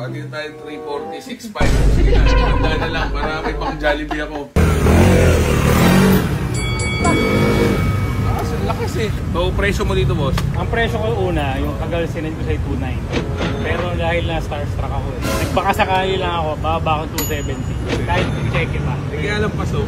Pati tayo 340, 6.5. Sige na, handa na lang para may pang Jollibee ako. Lakas eh. So, presyo mo dito, boss? Ang presyo ko una, yung Kagalsinan ko sa 2.9. Pero dahil na starstruck ako eh. Nagbakasakali lang ako, bababa ako 270. Kahit check it pa. Kaya alam pa so.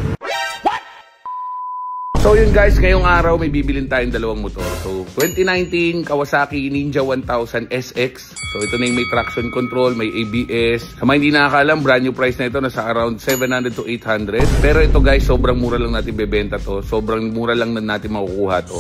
So yun guys, ngayong araw may bibilin tayong dalawang motor. So 2019 Kawasaki Ninja 1000 SX. So ito na yung may traction control, may ABS. Sa mga hindi nakakaalam, brand new price na ito nasa around 700 to 800. Pero ito guys, sobrang mura lang natin bebenta to. Sobrang mura lang na natin makukuha to.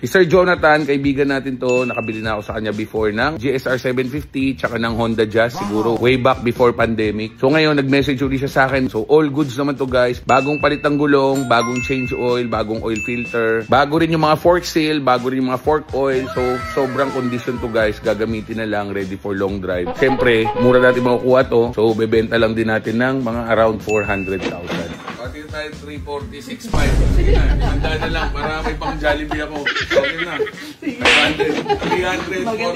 Si Sir Jonathan, kaibigan natin to, nakabili na ako sa kanya before ng GSR 750 tsaka ng Honda Jazz siguro way back before pandemic. So ngayon nag-message ulit siya sa akin. So all goods naman to guys. Bagong palit ng gulong, bagong change oil, bagong oil filter, bago rin yung mga fork seal, bago rin yung mga fork oil. So sobrang condition to guys. Gagamitin na lang, ready for long drive. Siyempre, mura natin makukuha to. So bebenta lang din natin ng mga around 400,000. Pati tayo 340, 6.5. Sige na, handa na lang para may pang Jollibee ako. Okay na. 500,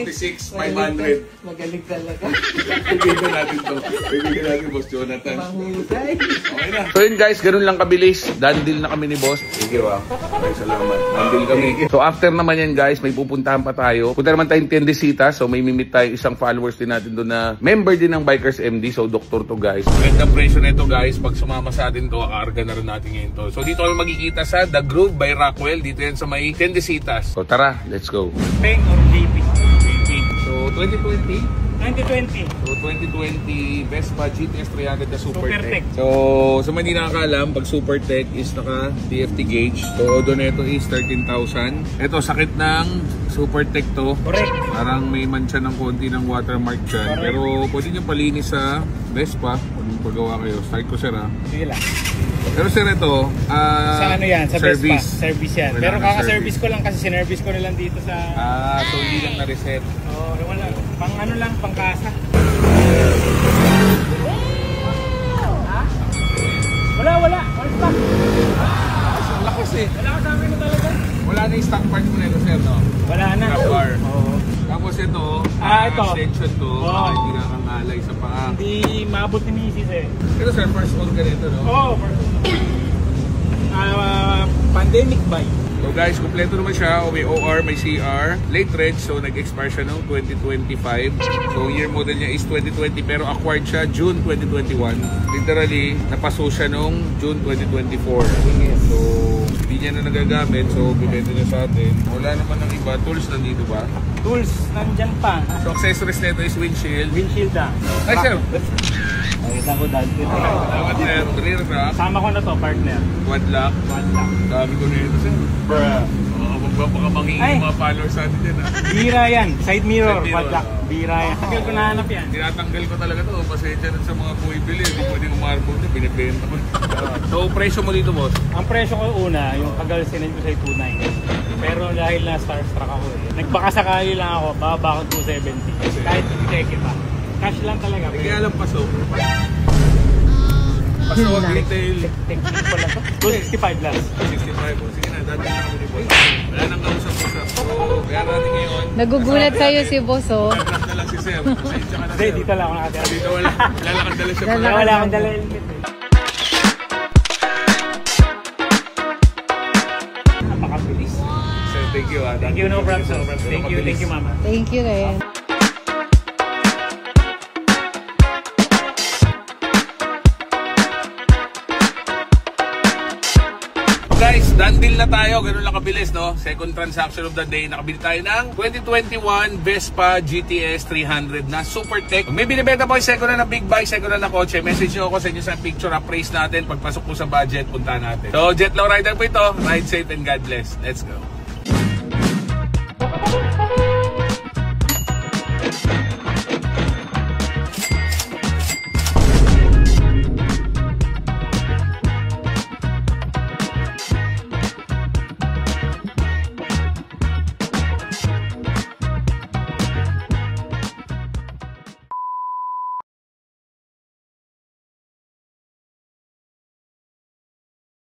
346, 500. Magaling talaga. Bibigyan natin to. Bibigyan natin Boss Jonathan. Mahusay. Okay na. So yun guys, ganun lang kabilis. Done deal na kami ni Boss. Thank you ah. Okay, salamat. Done deal kami. So after naman yan guys, may pupuntahan pa tayo. Punta naman tayong Tendesita. So may mimit tayo isang followers din natin doon na member din ng Bikers MD. So doktor to guys. Gandang presyo na ito guys. Pag sumama sa atin to, arga na rin natin ngayon to. So dito kami magkikita sa The Groove by Rockwell. Dito yan sa may Tendesitas. So tara, let's go. Peng or JP? So 2020? 2020. So 2020 Vespa GTS 300 na Super Super Tech. Tech. So sa mga hindi nakakaalam, pag Super Tech is naka DFT gauge. So odo nito is 13,000. Ito sakit ng Super Tech to. Correct. Parang may mancha ng konti ng watermark dyan. Correct. Pero pwede nyo palinis sa Vespa. Kung pagawa kayo. Start ko sir ha. Sige lang. Pero sir ito, Sa ano yan? Sa service. Vespa. Service yan. Wala Pero na kaka-service ko lang kasi sinervice ko na lang dito sa... so hindi lang na-reset. Oh, wala. Pang ano lang, pang kasa. Ha? Wala. Wala stock. Ang lakas eh. Wala kasama na talaga. Wala na yung stock parts mo na ito sir, no? Wala na. Car. Oo. Tapos ito, ito. extension to, Oo. hindi nakakalay sa paa. Hindi maabot ni Mrs. eh. Ito sir, first own ka nito, no? Oo, pandemic buy. So guys, kompleto naman siya. May OR, may CR. Late reg, so nag-expire siya noong 2025. So year model niya is 2020 pero acquired siya June 2021. Literally, napaso siya noong June 2024. So hindi niya na nagagamit, so bibenta niya sa atin. Wala naman ng iba. Tools nandito ba? Tools, nandyan pa. So accessories nito is windshield. Windshield na. Ay sir! Nakita ko dahil dito. Dapat sir, rear rack, Sama ko na to, partner. quad lock. One lang. Dami ko na ito sir. Bruh. Baka mangingi Ay. mga followers sa atin din ha. Bira yan. Side mirror. Side mirror. Padlock. Bira yan. Tagal ko nahanap yan. Tinatanggal ko talaga to. Pasensya rin sa mga bumibili. Hindi pwedeng umarbol ito. Binibenta ko. So presyo mo dito boss? Ang presyo ko una, yung Kagalsinan ko sa 2.9. Pero dahil na starstruck ako eh. Nagbakasakali lang ako, bababa ako 270. Kahit check it pa. Cash lang talaga. Kaya alam paso. Paso ang retail. Technique ko lang to. 265 plus. 65 po. Sige na, dati na kami ni boss. Wala nang kausap-usap. So, kaya natin ngayon. Nagugulat sa'yo si boss, oh. Naglas na lang si Sir. Pasensya ka na Hindi, Sir. dito lang ako nakatira. Dito wala. Lalakad dala siya pala. Wala akong dala helmet eh. Napakabilis. Sir, thank you ha. Thank you, no problem. Thank you mama. Thank you, Ryan. Guys, done deal na tayo. Ganun lang kabilis, no? Second transaction of the day. Nakabili tayo ng 2021 Vespa GTS 300 na Super Tech. May binibenta po yung second na big bike, second na kotse. Message nyo ako sa inyo sa picture, appraise natin. Pagpasok po sa budget, punta natin. So, Jetlaw Rider po ito. Ride safe and God bless. Let's go.